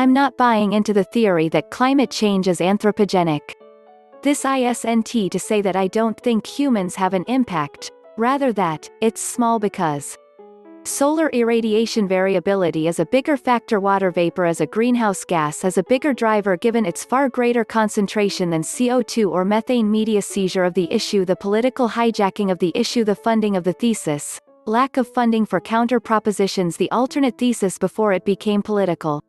I'm not buying into the theory that climate change is anthropogenic. This isn't to say that I don't think humans have an impact, rather that, it's small because solar irradiation variability is a bigger factor. Water vapor as a greenhouse gas is a bigger driver given its far greater concentration than CO2 or methane. Media seizure of the issue, the political hijacking of the issue, the funding of the thesis, lack of funding for counter propositions, the alternate thesis before it became political.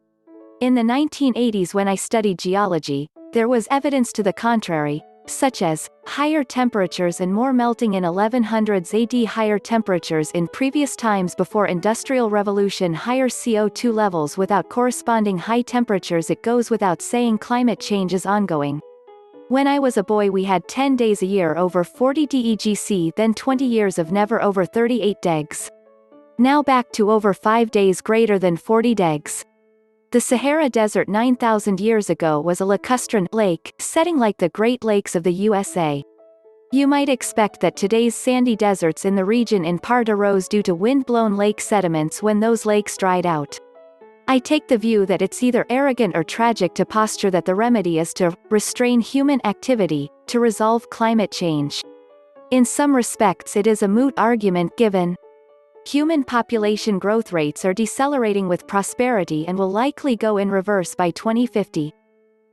In the 1980s when I studied geology, there was evidence to the contrary, such as higher temperatures and more melting in 1100s AD, higher temperatures in previous times before Industrial Revolution, higher CO2 levels without corresponding high temperatures. It goes without saying climate change is ongoing. When I was a boy we had 10 days a year over 40 DEGC, then 20 years of never over 38 DEGs. Now back to over 5 days greater than 40 DEGs. The Sahara Desert 9,000 years ago was a lacustrine lake, setting like the Great Lakes of the USA. You might expect that today's sandy deserts in the region in part arose due to wind-blown lake sediments when those lakes dried out. I take the view that it's either arrogant or tragic to posture that the remedy is to restrain human activity, to resolve climate change. In some respects it is a moot argument given human population growth rates are decelerating with prosperity and will likely go in reverse by 2050.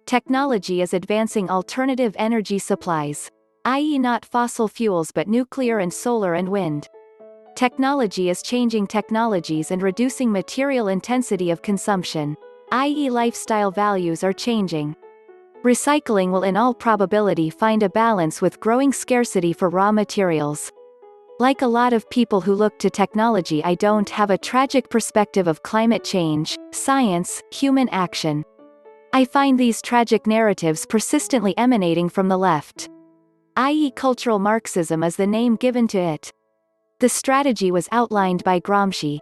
Technology is advancing alternative energy supplies, i.e. not fossil fuels but nuclear and solar and wind. Technology is changing technologies and reducing material intensity of consumption, i.e. lifestyle values are changing. Recycling will in all probability find a balance with growing scarcity for raw materials. Like a lot of people who look to technology, I don't have a tragic perspective of climate change, science, human action. I find these tragic narratives persistently emanating from the left, i.e. cultural Marxism is the name given to it. The strategy was outlined by Gramsci.